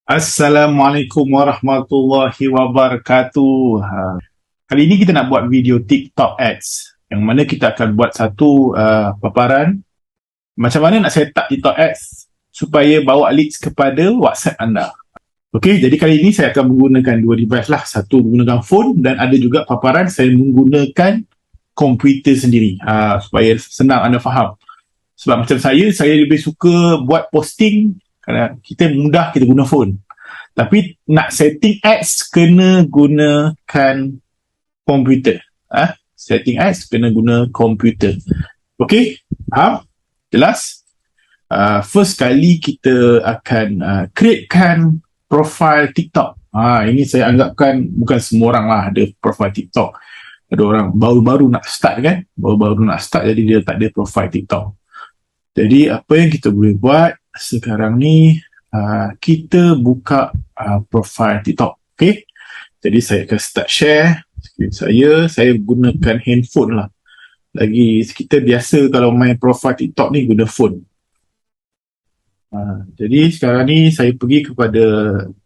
Assalamualaikum warahmatullahi wabarakatuh. Kali ini kita nak buat video TikTok ads yang mana kita akan buat satu paparan macam mana nak set up TikTok ads supaya bawa leads kepada WhatsApp anda. Okey, jadi kali ini saya akan menggunakan dua device lah. Satu menggunakan phone dan ada juga paparan saya menggunakan komputer sendiri supaya senang anda faham. Sebab macam saya lebih suka buat posting kerana kita mudah kita guna phone. Tapi nak setting ads kena gunakan komputer. Setting ads kena guna komputer. Okey, faham? Jelas? First kali kita akan createkan profile TikTok. Ini saya anggapkan bukan semua orang lah ada profile TikTok. Ada orang baru-baru nak start kan? Baru-baru nak start jadi dia tak ada profile TikTok. Jadi apa yang kita boleh buat sekarang ni, kita buka profile TikTok. Okay, jadi saya akan start share screen saya gunakan handphone lah. Lagi kita biasa kalau main profile TikTok ni guna phone. Jadi sekarang ni saya pergi kepada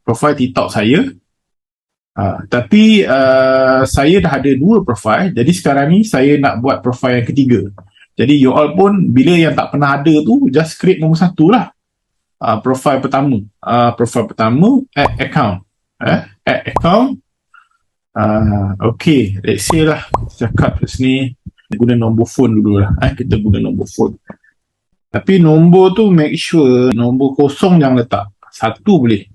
profile TikTok saya. Tapi saya dah ada dua profile. Jadi sekarang ni saya nak buat profile yang ketiga. Jadi you all pun bila yang tak pernah ada tu just create nombor satu lah. Profile pertama. Add account. Add account. Okay, let's say lah cakap kat sini guna nombor phone dulu lah. Kita guna nombor phone. Tapi nombor tu make sure nombor kosong jangan letak. Satu boleh.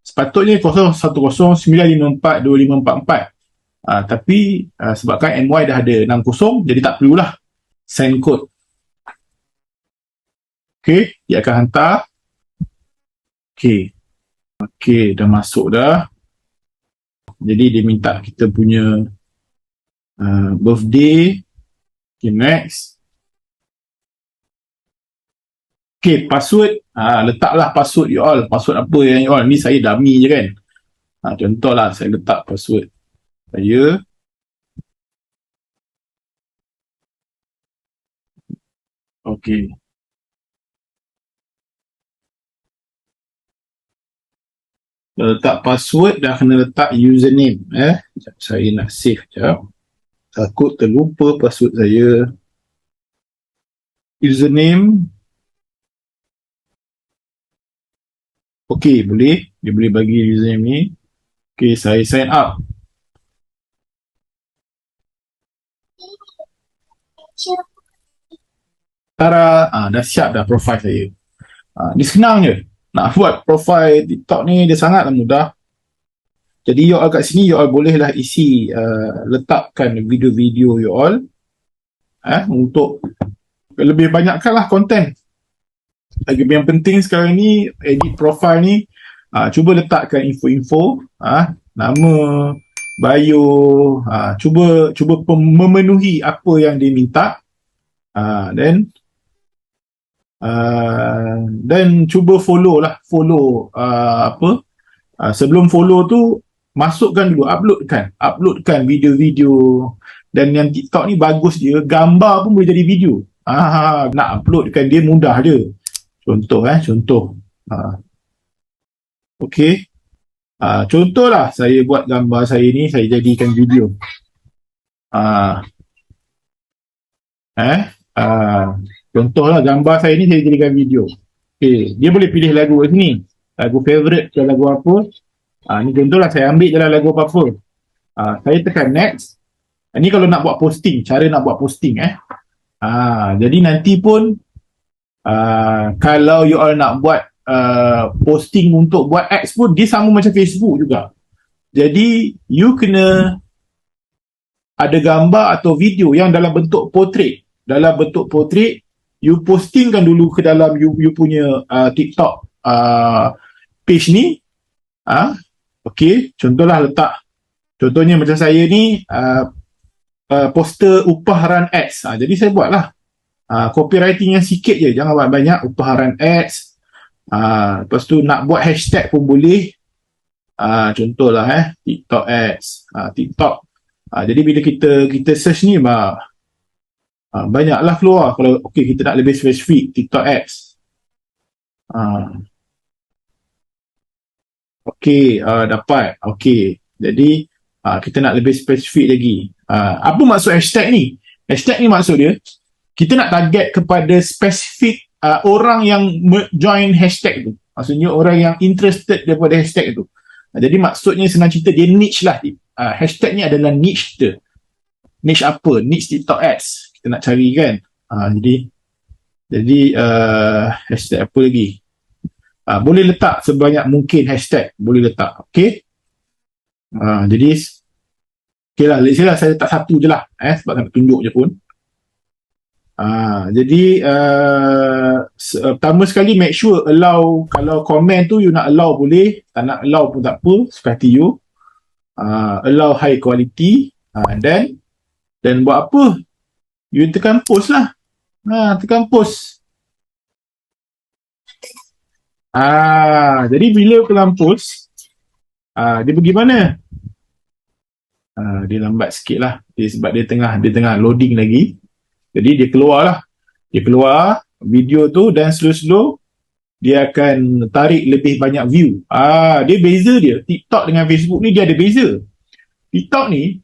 Sepatutnya 0109542544. Tapi sebabkan MY dah ada 60 jadi tak perlulah send code. Okay, dia akan hantar. Okay, dah masuk dah. Jadi dia minta kita punya birthday. Okay, next. Okay, password. Letaklah password you all. Password apa yang you all? Ni saya dummy je kan. Contohlah saya letak password saya. Okay. Letak password dah kena letak username. Saya nak save sekejap. Takut terlupa password saya. Username. Okay, boleh. Dia boleh bagi username ni. Okay, saya sign up. Tara, dah siap dah profile saya. Dia senang je. Nak buat profile TikTok ni dia sangatlah mudah. Jadi you all kat sini you all bolehlah isi letakkan video-video you all untuk lebih banyakkanlah konten. Lagi yang penting sekarang ni edit profile ni, cuba letakkan info-info, nama, bio, cuba memenuhi apa yang dia minta. Dan cuba follow sebelum follow tu masukkan dulu, uploadkan video-video. Dan yang TikTok ni bagus dia, gambar pun boleh jadi video. Nak uploadkan dia mudah je. Contoh. Okay. Contohlah saya buat gambar saya ni, saya jadikan video. Contohlah gambar saya ni saya jadikan video. Okay. Dia boleh pilih lagu kat sini. Lagu favorite ke lagu apa. Ni contohlah saya ambil je lah lagu apa-apa. Saya tekan next. Ni kalau nak buat posting, cara nak buat posting. Jadi nanti pun kalau you all nak buat posting untuk buat ads pun dia sama macam Facebook juga. Jadi you kena ada gambar atau video yang dalam bentuk portrait. Dalam bentuk portrait, you postingkan dulu ke dalam you punya TikTok page ni. Okay, contohnya macam saya ni poster upaharan ads. Jadi saya buatlah copywriting yang sikit je, jangan banyak. Upaharan ads. Lepas tu nak buat hashtag pun boleh. Contohlah TikTok ads, TikTok. Jadi bila kita search ni banyaklah keluar. Kalau kita nak lebih spesifik TikTok ads. Okey, dapat. Okey. Jadi kita nak lebih spesifik lagi. Apa maksud hashtag ni? Hashtag ni maksud dia, kita nak target kepada spesifik orang yang join hashtag tu. Maksudnya orang yang interested daripada hashtag tu. Jadi maksudnya senang cerita, dia niche lah. Hashtag ni adalah niche kita. Niche apa? Niche TikTok ads. Kita nak cari kan. Jadi hashtag apa lagi? Boleh letak sebanyak mungkin hashtag. Boleh letak. Okay. Jadi okay lah. Let's say lah saya letak satu je lah. Sebab nak tunjuk je pun. Jadi pertama sekali make sure allow. Kalau komen tu you nak allow boleh. Tak nak allow pun tak apa. Suka hati you. Allow high quality. Dan buat apa? You tekan post lah. Tekan post. Jadi bila tekan post, dia pergi mana? Dia lambat sikit lah. Sebab dia tengah loading lagi. Jadi dia keluar lah. Dia keluar video tu dan slow-slow dia akan tarik lebih banyak view. Dia beza dia. TikTok dengan Facebook ni dia ada beza. TikTok ni,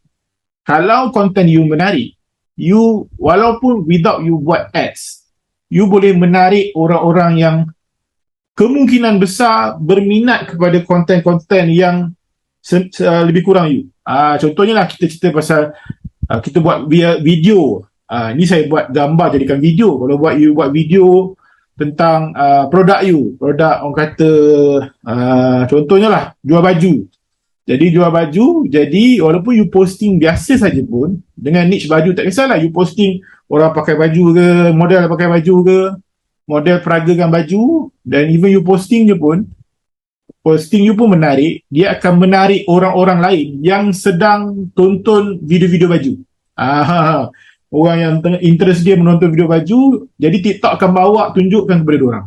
kalau konten you menarik, you walaupun without you buat ads, you boleh menarik orang-orang yang kemungkinan besar berminat kepada konten-konten yang lebih kurang you. Contohnya lah kita cerita pasal kita buat video. Ni saya buat gambar jadikan video. Kalau you buat video tentang produk you, produk orang kata contohnya lah jual baju. Jadi jual baju, jadi walaupun you posting biasa saja pun dengan niche baju, tak kisahlah you posting orang pakai baju ke, model pakai baju ke, model peragakan baju, dan even you posting je pun, posting you pun menarik, dia akan menarik orang-orang lain yang sedang tonton video-video baju. Orang yang interest dia menonton video baju, jadi TikTok akan bawa tunjukkan kepada diorang.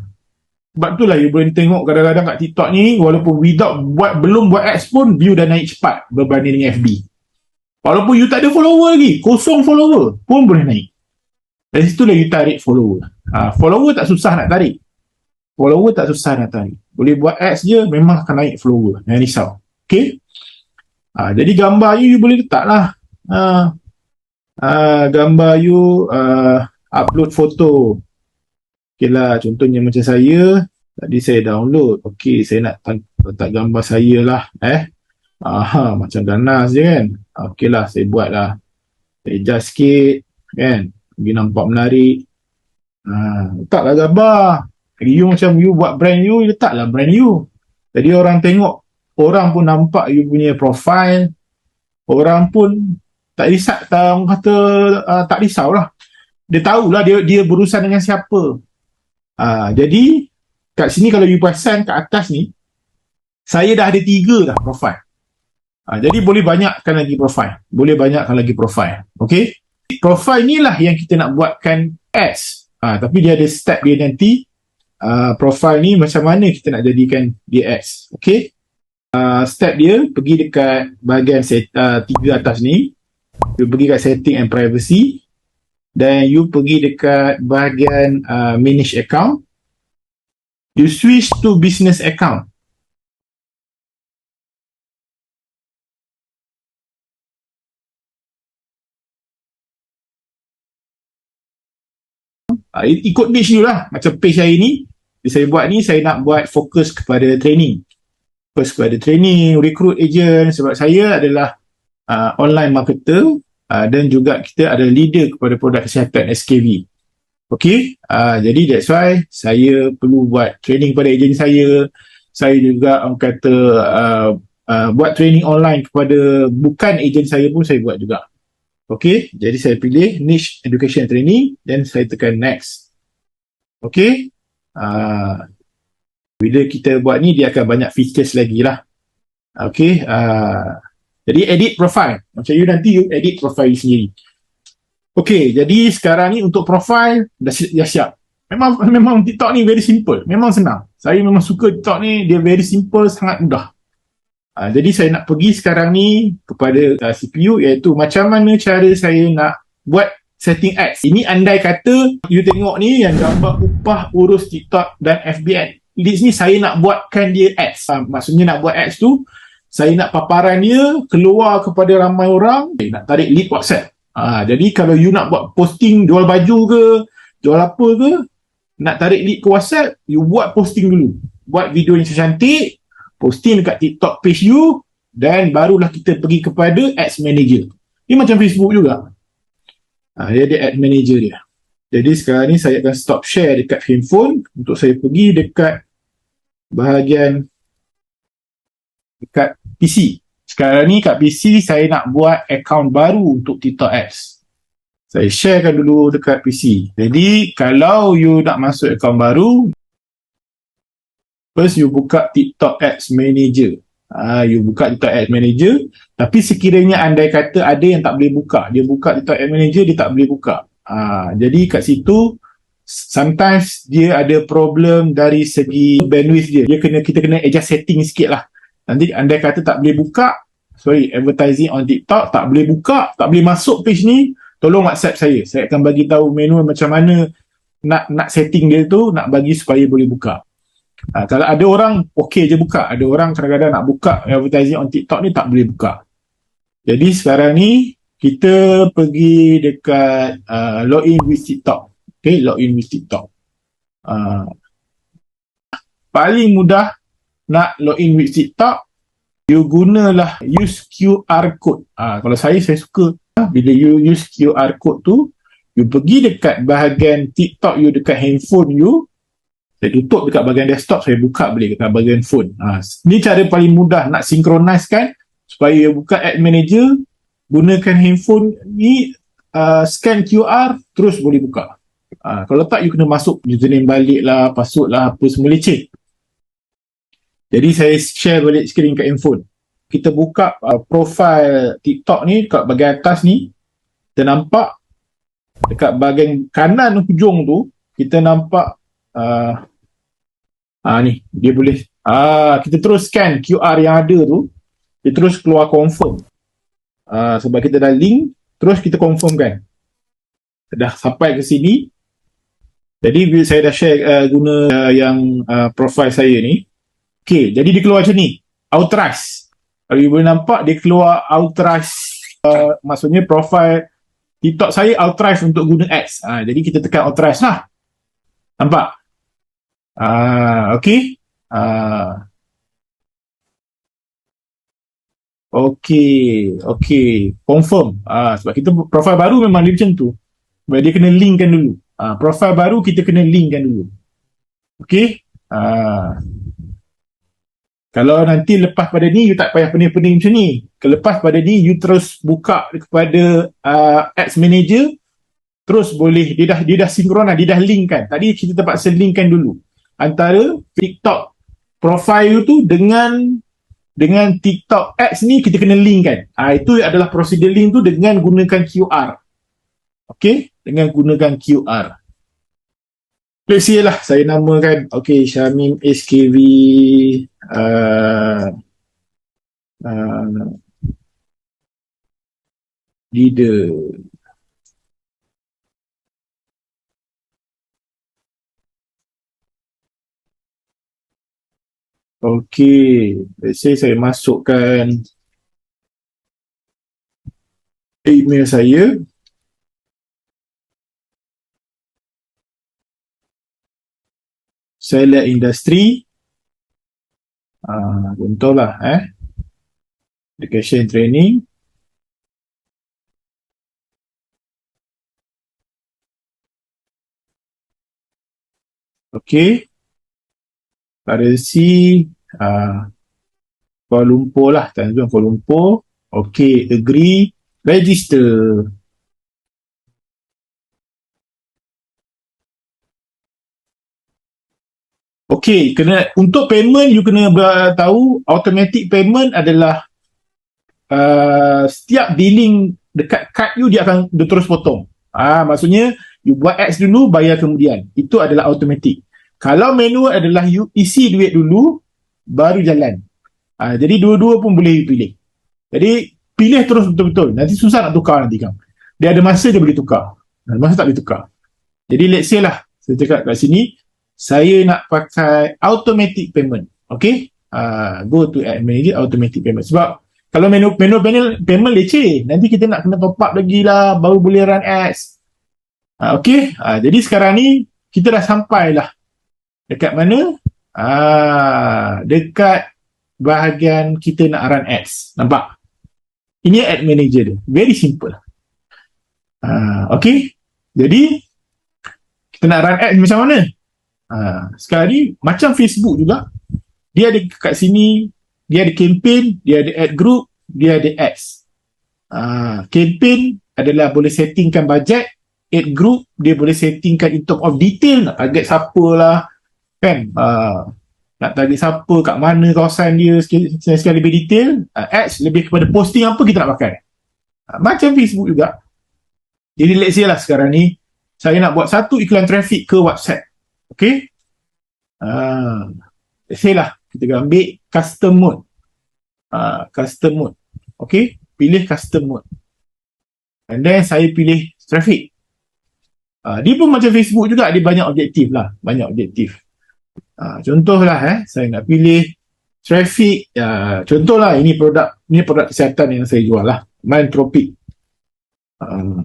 Sebab itulah you boleh tengok kadang-kadang kat TikTok ni, walaupun belum buat ads pun, view dah naik cepat berbanding dengan FB. Walaupun you tak ada follower lagi, kosong follower pun boleh naik. Dari situlah you tarik follower. Follower tak susah nak tarik. Boleh buat ads je, memang akan naik follower. Jangan risau. Okay? Jadi gambar you boleh letak lah. Gambar you upload foto. Okay lah, contohnya macam saya. Tadi saya download. Okay, saya nak letak gambar saya lah. Macam ganas je kan. Okay lah, saya buat lah. Saya adjust sikit. Kan? Bagi nampak menarik. Letaklah gambar. You macam you buat brand you, letaklah brand you. Jadi orang tengok, orang pun nampak you punya profile. Orang pun tak risau, tak risaulah. Dia tahulah dia berurusan dengan siapa. Jadi kat sini kalau you perasan kat atas ni, saya dah ada 3 dah profile. Jadi boleh banyakkan lagi profile. Okay? Profile ni lah yang kita nak buatkan ads. Tapi dia ada step dia nanti. Profile ni macam mana kita nak jadikan dia ads. Okay? Step dia, pergi dekat bahagian 3 atas ni. You pergi kat setting and privacy. Dan you pergi dekat bahagian manage account. You switch to business account. Ikut niche you lah. Macam page hari ni, saya buat ni, saya nak buat fokus kepada training. Recruit agent. Sebab saya adalah online marketer. Dan juga kita ada leader kepada produk kesihatan SKV. Okay, jadi that's why saya perlu buat training kepada ejen saya. Saya juga orang kata buat training online kepada bukan ejen saya pun saya buat juga. Okay, jadi saya pilih niche education training dan saya tekan next. Okay, bila kita buat ni dia akan banyak features lagi lah. Okay, jadi edit profile. Macam you nanti you edit profile you sendiri. Okay, jadi sekarang ni untuk profile dah siap. Memang TikTok ni very simple. Memang senang. Saya memang suka TikTok ni, dia very simple, sangat mudah. Jadi saya nak pergi sekarang ni kepada CPU, iaitu macam mana cara saya nak buat setting ads. Ini andai kata you tengok ni yang gambar upah urus TikTok dan FB ad. leads ni saya nak buatkan dia ads. Maksudnya nak buat ads tu, saya nak paparan dia keluar kepada ramai orang, nak tarik lead WhatsApp. Jadi kalau you nak buat posting jual baju ke, jual apa ke, nak tarik lead ke WhatsApp, you buat posting dulu. Buat video yang cantik, posting dekat TikTok page you, dan barulah kita pergi kepada ads manager. Ini macam Facebook juga. Dia ada ads manager dia. Jadi sekarang ni saya akan stop share dekat handphone untuk saya pergi dekat bahagian dekat PC. Sekarang ni kat PC saya nak buat account baru untuk TikTok Ads. Saya sharekan dulu dekat PC. Jadi kalau you nak masuk account baru, first you buka TikTok Ads Manager. You buka TikTok Ads Manager, tapi sekiranya andai kata ada yang tak boleh buka, dia buka TikTok Ads Manager, dia tak boleh buka. Jadi kat situ sometimes dia ada problem dari segi bandwidth dia. Kita kena adjust setting sikit lah. Nanti andai kata tak boleh buka, advertising on TikTok tak boleh buka, tak boleh masuk page ni, tolong WhatsApp saya. Saya akan bagi tahu menu macam mana nak setting dia tu, nak bagi supaya boleh buka. Kalau ada orang okey je buka, ada orang kadang-kadang nak buka advertising on TikTok ni tak boleh buka. Jadi sekarang ni kita pergi dekat login with TikTok. Okay, login with TikTok. Paling mudah nak login with TikTok, you gunalah use QR code. Kalau saya suka bila you use QR code tu, you pergi dekat bahagian TikTok you dekat handphone you. Saya tutup dekat bahagian desktop, saya buka balik dekat bahagian phone. Ni cara paling mudah nak synchronize-kan supaya you buka ad manager, gunakan handphone ni, scan QR, terus boleh buka. Kalau tak, you kena masuk username balik lah, password lah, apa semua leceh. Jadi saya share balik screen kat handphone. Kita buka profile TikTok ni kat bahagian atas ni. Kita nampak dekat bahagian kanan hujung tu, kita nampak ni, dia boleh kita terus scan QR yang ada tu, dia terus keluar confirm. Sebab kita dah link, terus kita confirm kan. Dah sampai ke sini. Jadi bila saya dah share guna yang profile saya ni, okay, jadi dia keluar macam ni, authorize. Kalau you boleh nampak, dia keluar authorize, maksudnya profile TikTok saya authorize untuk guna ads. Jadi kita tekan authorize lah. Nampak? Okay. Okay. Confirm. Sebab kita profile baru memang dia macam tu. Sebab dia kena linkkan dulu. Profile baru kita kena linkkan dulu. Okay. Kalau nanti lepas pada ni, you tak payah pening-pening macam ni. Lepas pada ni, you terus buka kepada Ads Manager, terus boleh, dia dah sinkron lah, dia dah link kan. Tadi kita terpaksa linkkan dulu antara TikTok profile you tu dengan TikTok Ads ni, kita kena link kan. Itu adalah prosedur link tu dengan gunakan QR. Okay, dengan gunakan QR. Let's see lah, saya namakan, okay, Syamim SKV leader. Okay, let's say saya masukkan email saya. Select industri. Contohlah education training. Okay. Currency Kuala Lumpur lah, Tanjung Kuala Lumpur. Okay, agree, register. Okay, untuk payment you kena tahu automatic payment adalah setiap billing dekat kad you dia terus potong. Maksudnya you buat ads dulu, bayar kemudian. Itu adalah automatic. Kalau manual adalah you isi duit dulu, baru jalan. Jadi dua-dua pun boleh pilih. Jadi pilih terus betul-betul. Nanti susah nak tukar nanti kan. Dia ada masa dia boleh tukar. Masa tak boleh tukar. Jadi let's say lah, saya cakap kat sini, saya nak pakai automatic payment. Okay, go to Ad Manager, automatic payment. Sebab kalau menu panel payment leceh, nanti kita nak kena top up lagi lah, baru boleh run ads. Okay, jadi sekarang ni kita dah sampai lah dekat mana? Dekat bahagian kita nak run ads. Nampak? Ini Ad Manager dia. Very simple. Okay, jadi kita nak run ads macam mana? Sekarang ni macam Facebook juga, dia ada kat sini, dia ada campaign, dia ada ad group, dia ada ads. Campaign adalah boleh settingkan budget, ad group dia boleh settingkan in term of detail, nak target siapa lah kan, nak target siapa, kat mana kawasan dia, sekali lebih detail. Ads lebih kepada posting apa kita nak pakai, macam Facebook juga. Jadi let's say lah sekarang ni saya nak buat satu iklan traffic ke WhatsApp. Okay, let's say lah kita ambil custom mode. Custom mode. Okay, pilih custom mode. And then saya pilih traffic. Dia pun macam Facebook juga, dia banyak objektif lah. Banyak objektif. Contohlah saya nak pilih traffic. Contohlah ini produk kesihatan yang saya jual lah. Mindtropic.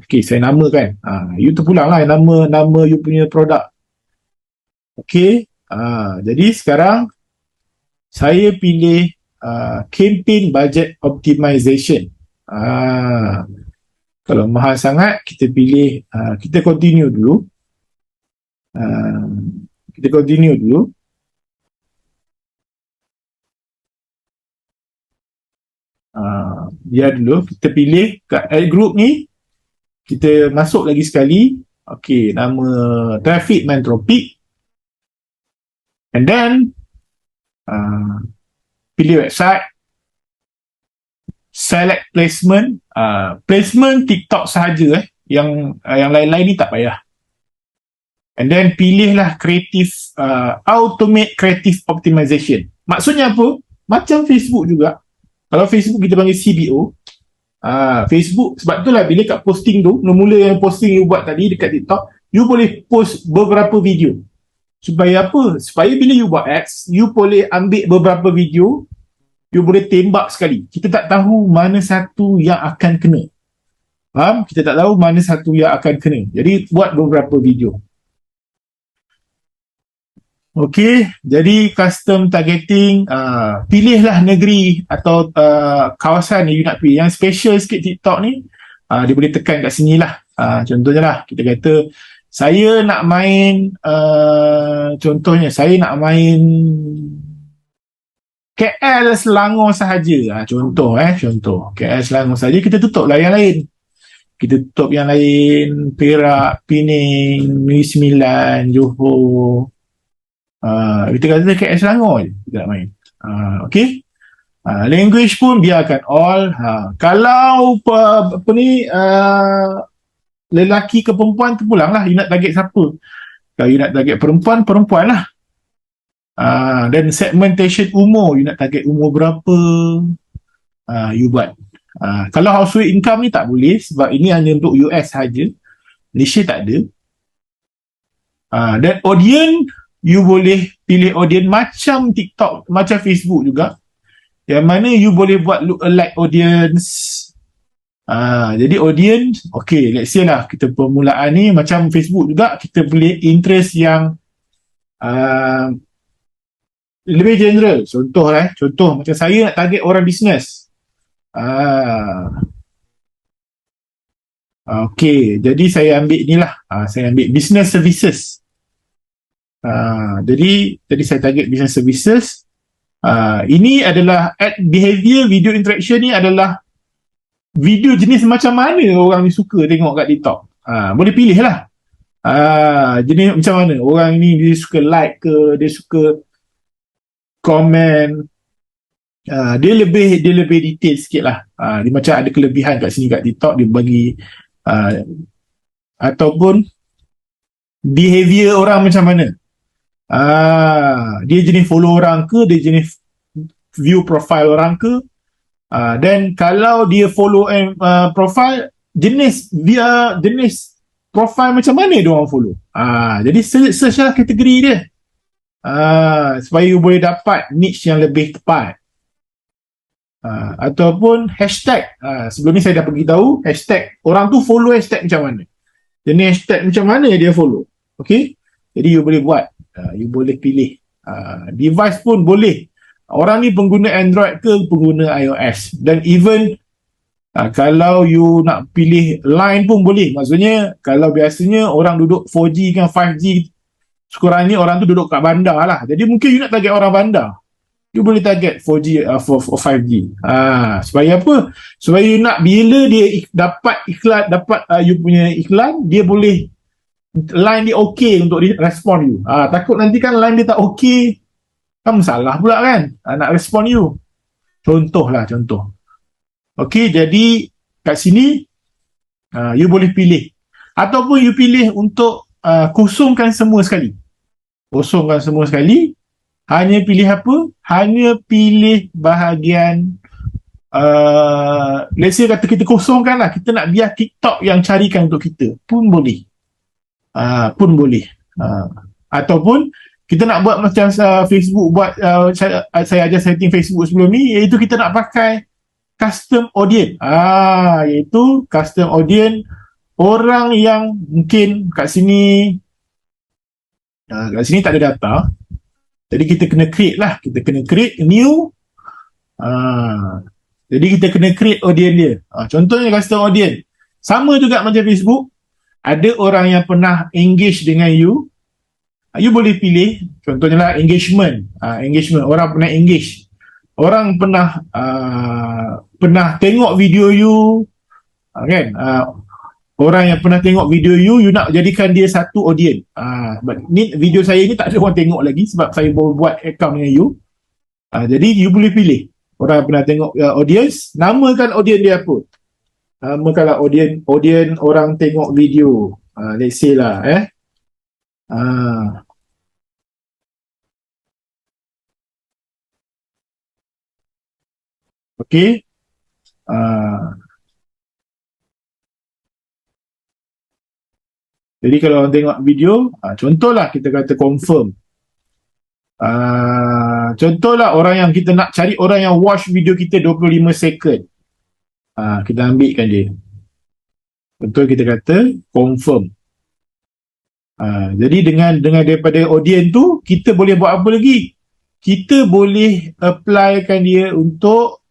Okay, saya namakan. You terpulang lah nama you punya produk. Okay. Jadi sekarang saya pilih campaign budget optimization. Kalau mahal sangat, kita pilih, kita continue dulu. Biar dulu, kita pilih kat ad group ni, kita masuk lagi sekali. Okay, nama traffic Mindtropic. And then pilih website, select placement. Placement TikTok sahaja, yang lain-lain ni tak payah. And then pilihlah creative, automate creative optimization. Maksudnya apa? Macam Facebook juga. Kalau Facebook kita panggil CBO. Facebook, sebab itulah bila kat posting tu, mula yang posting you buat tadi dekat TikTok, you boleh post beberapa video. Supaya apa? Supaya bila you buat ads, you boleh ambil beberapa video, you boleh tembak sekali. Kita tak tahu mana satu yang akan kena. Faham? Kita tak tahu mana satu yang akan kena. Jadi buat beberapa video. Okey, jadi custom targeting, pilihlah negeri atau kawasan yang you nak pilih. Yang special sikit TikTok ni, dia boleh tekan kat sini lah. Contohnya lah, kita kata saya nak main, contohnya saya nak main KL Selangor sahaja. Contoh KL Selangor sahaja, kita tutup lah yang lain. Kita tutup yang lain, Perak, Pening, Negeri Sembilan, Johor. Kita kata KL Selangor je kita nak main. Okay, language pun biarkan all. Kalau lelaki ke perempuan tu pulang lah, you nak target siapa. Kalau you nak target perempuan, perempuan lah. Dan segmentation umur, you nak target umur berapa, you buat. Kalau household income ni tak boleh, sebab ini hanya untuk US saja, Malaysia tak ada. Dan audience, you boleh pilih audience macam TikTok, macam Facebook juga, yang mana you boleh buat look-alike audience. Jadi audience, okay, let's say lah kita permulaan ni macam Facebook juga, kita boleh interest yang lebih general. Contoh macam saya nak target orang bisnes. Okay, jadi saya ambil ni lah. Saya ambil business services. Jadi saya target business services. Ini adalah ad behavior, video interaction ni adalah video jenis macam mana orang ni suka tengok kat TikTok. Boleh pilih lah. Jenis macam mana orang ni, dia suka like ke, dia suka komen. Dia lebih detail sikit lah. Dia macam ada kelebihan kat sini kat TikTok, dia bagi ataupun behavior orang macam mana. Dia jenis follow orang ke, dia jenis view profile orang ke. Dan kalau dia follow profile, jenis profile macam mana dia orang follow. Jadi search lah kategori dia. Supaya you boleh dapat niche yang lebih tepat. Ataupun hashtag. Sebelum ni saya dah beritahu hashtag. Orang tu follow hashtag macam mana. Jenis hashtag macam mana dia follow. Okay. Jadi you boleh buat. You boleh pilih. Device pun boleh. Orang ni pengguna Android ke pengguna iOS. Dan even kalau you nak pilih line pun boleh. Maksudnya kalau biasanya orang duduk 4G kan 5G, sekurangnya orang tu duduk kat bandar lah. Jadi mungkin you nak target orang bandar, you boleh target 4G 5G. Supaya apa? Supaya you nak bila dia dapat iklan, dapat you punya iklan, dia boleh line dia okey untuk respon you. Takut nanti kan line dia tak okey, kan masalah pula kan nak respon you. Contoh. Okey, jadi kat sini you boleh pilih. Ataupun you pilih untuk kosongkan semua sekali. Hanya pilih apa? Hanya pilih bahagian let's say kata kita kosongkan lah, kita nak biar TikTok yang carikan untuk kita pun boleh. Ataupun kita nak buat macam Facebook buat, saya ajar setting Facebook sebelum ni, iaitu kita nak pakai custom audience. Iaitu custom audience orang yang mungkin kat sini tak ada data. Jadi kita kena create new. Jadi kita kena create audience dia. Contohnya custom audience. Sama juga macam Facebook. Ada orang yang pernah engage dengan you. You boleh pilih. Contohnya lah engagement. Orang pernah engage. Orang pernah tengok video you. Kan? Orang yang pernah tengok video you nak jadikan dia satu audience. Ni video saya ni tak ada orang tengok lagi sebab saya baru buat account dengan you. Jadi you boleh pilih orang pernah tengok audience, namakan audience dia apa. Namakanlah audience orang tengok video. Let's say lah okay. Jadi kalau orang tengok video, contohlah kita kata confirm. Contohlah orang yang kita nak cari, orang yang watch video kita 25 second. Kita ambilkan dia. Contoh kita kata confirm. Jadi dengan daripada audience tu, kita boleh buat apa lagi? Kita boleh applykan dia untuk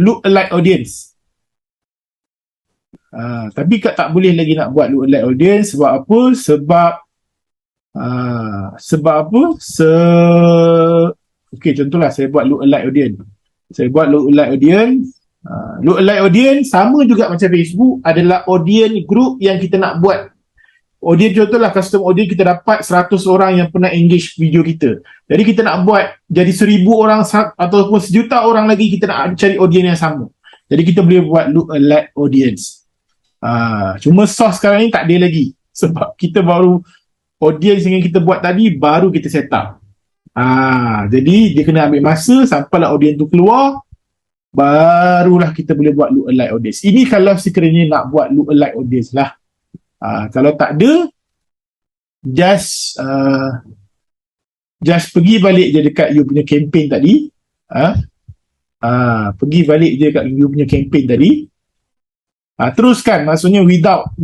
look-alike audience. Tapi tak boleh lagi nak buat look-alike audience. Sebab apa? Sebab apa? Okay, contohlah saya buat look-alike audience. Look-alike audience sama juga macam Facebook, adalah audience group yang kita nak buat. Audience contohlah custom audience, kita dapat 100 orang yang pernah engage video kita. Jadi kita nak buat jadi 1000 orang ataupun 1,000,000 orang lagi, kita nak cari audience yang sama. Jadi kita boleh buat look-alike audience. Cuma source sekarang ni tak ada lagi. Sebab kita baru audience yang kita buat tadi baru kita set up. Jadi dia kena ambil masa sampailah audience tu keluar, barulah kita boleh buat look-alike audience. Ini kalau sekiranya nak buat look-alike audience lah. Kalau tak ada, just pergi balik je dekat you punya campaign tadi. Pergi balik je dekat you punya campaign tadi. Teruskan, maksudnya without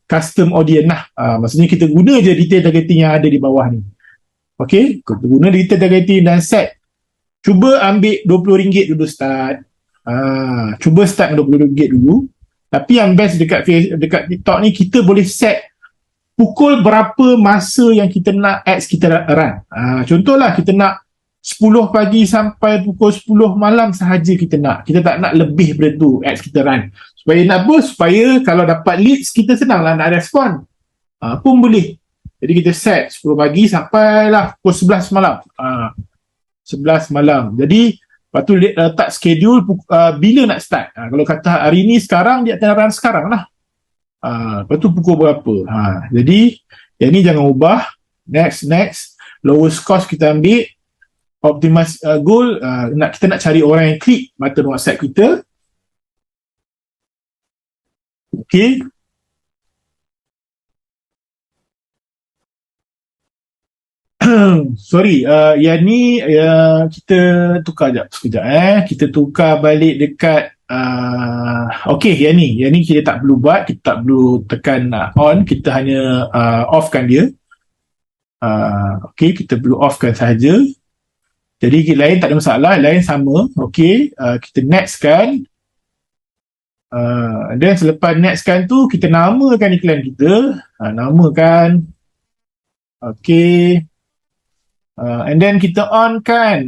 custom audience lah. Maksudnya kita guna je detail targeting yang ada di bawah ni. Okay, kita guna detail targeting dan set. Cuba ambil RM20 dulu start. Cuba start dengan RM20 dulu. Tapi yang best dekat TikTok ni, kita boleh set pukul berapa masa yang kita nak ads kita run. Contohlah kita nak 10 pagi sampai pukul 10 malam sahaja kita nak. Kita tak nak lebih daripada tu ads kita run. Supaya nak apa? Supaya kalau dapat leads, kita senanglah nak respon. Pun boleh. Jadi kita set 10 pagi sampailah pukul 11 malam. 11 malam. Jadi lepas tu letak schedule bila nak start. Kalau kata hari ni sekarang, dia akan run sekarang lah. Lepas tu pukul berapa. Jadi yang ni jangan ubah. Next. Lowest cost kita ambil. Optimize goal. Kita nak cari orang yang klik button WhatsApp kita. Okay. Sorry, yang ni kita tukar sekejap kita tukar balik dekat okey, yang ni kita tak perlu buat, kita tak perlu tekan on, kita hanya offkan dia. Okey, kita perlu offkan sahaja. Jadi lain tak ada masalah, lain sama. Okey, kita next kan. Dan selepas next kan tu, kita namakan iklan kita. Namakan. Okey. And then kita on kan.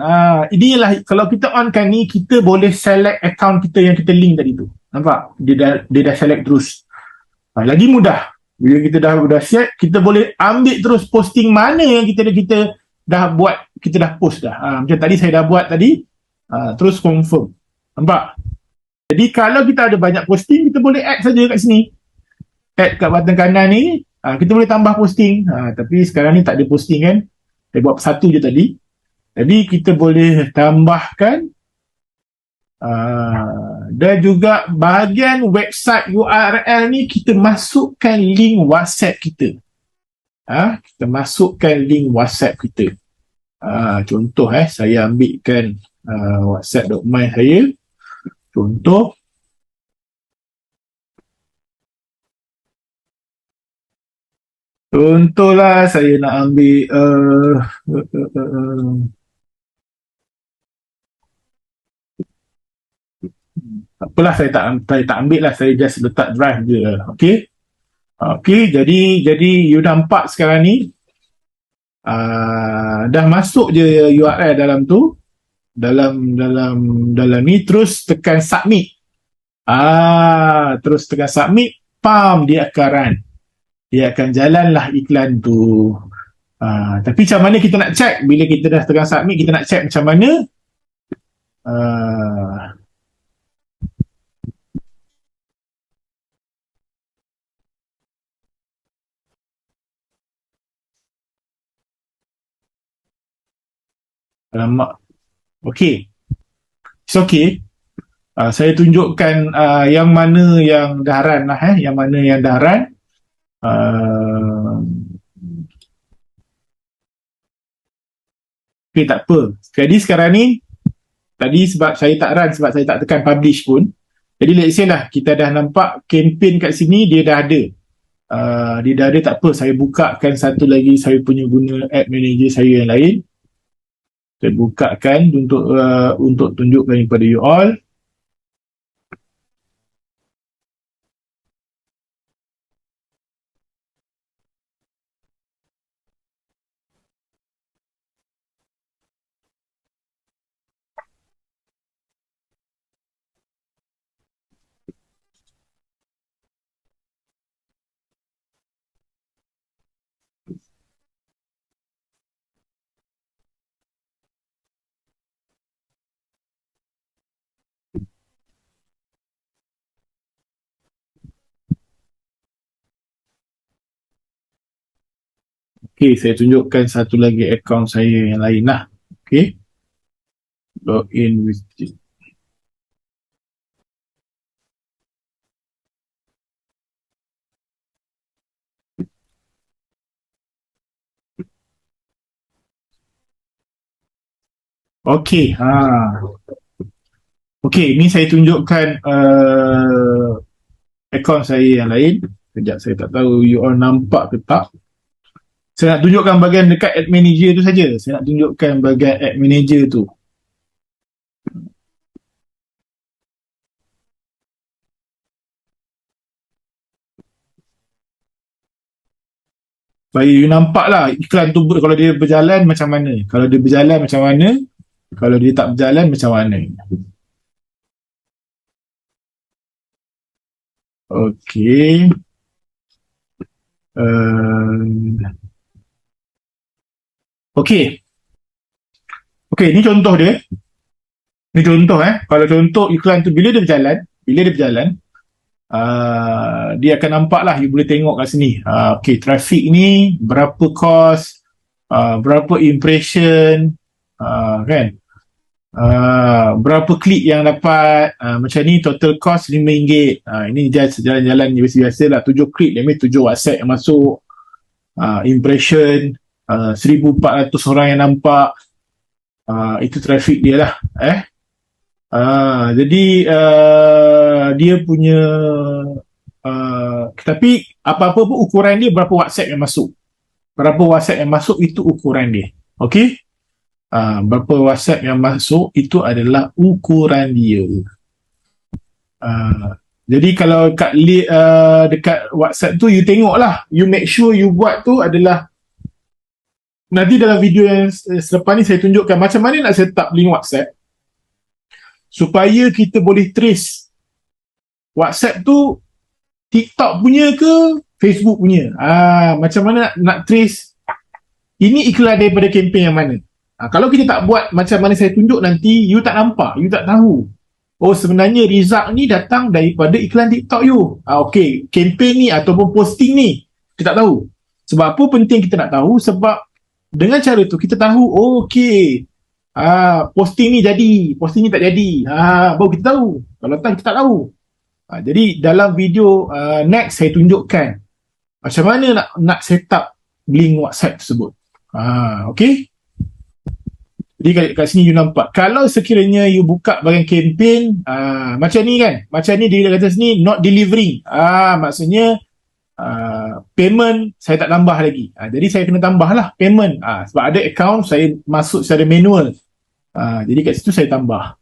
Inilah kalau kita on kan ni, kita boleh select account kita yang kita link tadi tu. Nampak? Dia dah select terus. Lagi mudah. Bila kita dah set, kita boleh ambil terus posting mana yang kita dah buat, kita dah post dah. Macam tadi saya dah buat tadi, terus confirm. Nampak? Jadi kalau kita ada banyak posting, kita boleh add saja kat sini. Add kat button kanan ni, kita boleh tambah posting. Tapi sekarang ni tak ada posting kan. Saya buat satu je tadi. Jadi kita boleh tambahkan. Dan juga bahagian website URL ni, kita masukkan link WhatsApp kita. Kita masukkan link WhatsApp kita. Contoh saya ambilkan whatsapp.my saya. Contoh. Contohlah saya nak ambil apalah, saya tak ambil lah, saya just letak drive je. Okey, jadi you nampak sekarang ni dah masuk je URL dalam tu, dalam ni, terus tekan submit. Terus tekan submit, dia akan run. Dia akan jalanlah iklan tu. Tapi macam mana kita nak check bila kita dah tekan submit, kita nak check macam mana? Okey. It's okay. Saya tunjukkan yang mana yang dah run lah, yang mana yang dah run. Okay, tak apa. Jadi sekarang ni, tadi sebab saya tak run, sebab saya tak tekan publish pun. Jadi let's say lah, kita dah nampak campaign kat sini, dia dah ada. Dia dah ada, tak apa. Saya bukakan satu lagi, saya punya guna app manager saya yang lain. Saya bukakan untuk tunjukkan kepada you all. Okay, saya tunjukkan satu lagi akaun saya yang lain lah. Okay. Login with it. Okay. Okay, ni saya tunjukkan akaun saya yang lain. Sekejap, saya tak tahu you all nampak ke tak. Saya nak tunjukkan bahagian dekat Ad Manager tu saja. Saya nak tunjukkan bahagian Ad Manager tu. Supaya you nampak lah iklan tu kalau dia berjalan macam mana. Kalau dia berjalan macam mana. Kalau dia tak berjalan macam mana. Okey. Okey. Okey, ni contoh dia. Ni contoh Kalau contoh iklan tu bila dia berjalan, dia akan nampak lah, you boleh tengok kat sini. Okey, traffic ni berapa cost, berapa impression, kan? Berapa klik yang dapat, macam ni total cost RM5. Ini jalan-jalan biasa lah, 7 klik, that means 7 WhatsApp yang masuk, impression, 1,400 orang yang nampak. Itu traffic dia lah. Jadi dia punya tapi apa-apa pun ukuran dia berapa WhatsApp yang masuk. Berapa WhatsApp yang masuk itu ukuran dia. Okey? Berapa WhatsApp yang masuk itu adalah ukuran dia. Jadi kalau dekat WhatsApp tu you tengok lah, you make sure you buat tu adalah, nanti dalam video yang selepas ni saya tunjukkan macam mana nak set up link WhatsApp supaya kita boleh trace WhatsApp tu TikTok punya ke Facebook punya. Macam mana nak trace ini iklan daripada kempen yang mana. Kalau kita tak buat macam mana saya tunjuk nanti, you tak nampak, you tak tahu. Oh, sebenarnya result ni datang daripada iklan TikTok you. Okey, kempen ni ataupun posting ni kita tak tahu. Sebab apa penting kita nak tahu? Sebab dengan cara tu kita tahu, okey, posting ni jadi, posting ni tak jadi. Baru kita tahu. Kalau tak, kita tak tahu. Jadi dalam video next saya tunjukkan macam mana nak set up link WhatsApp tersebut. Okey. Jadi kat sini you nampak. Kalau sekiranya you buka bahagian kempen, macam ni kan. Macam ni dia kata sini not delivering. Maksudnya payment saya tak tambah lagi. Jadi saya kena tambah lah payment. Sebab ada account saya masuk secara manual. Jadi kat situ saya tambah.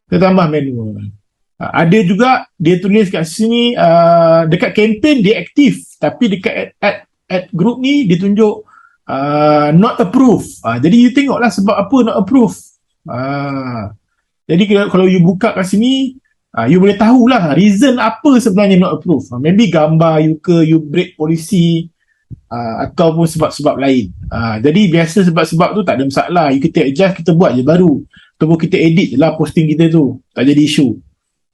Saya tambah manual. Ada juga dia tulis kat sini dekat kempen dia aktif. Tapi dekat add group ni dia tunjuk not approved. Jadi you tengoklah sebab apa not approved. Jadi kalau you buka kat sini, you boleh tahulah reason apa sebenarnya not approved. Maybe gambar you ke, you break polisi, ataupun sebab-sebab lain. Jadi biasa sebab-sebab tu tak ada masalah. You kita adjust, kita buat je baru. Ataupun kita edit je lah posting kita tu. Tak jadi isu.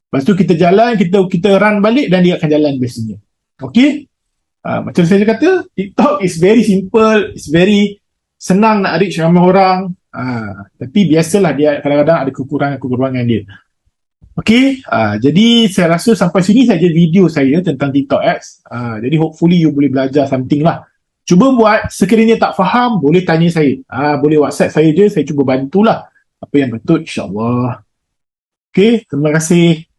Lepas tu kita jalan, kita run balik dan dia akan jalan biasanya. Okay? Macam saya kata, TikTok is very simple, it's very senang nak reach ramai orang. Tapi biasalah dia kadang-kadang ada kekurangan dia. Okay, jadi saya rasa sampai sini saja video saya tentang TikTok Ads. Jadi hopefully you boleh belajar something lah. Cuba buat, sekiranya tak faham, boleh tanya saya. Boleh WhatsApp saya je, saya cuba bantulah apa yang betul, insyaAllah. Okay, terima kasih.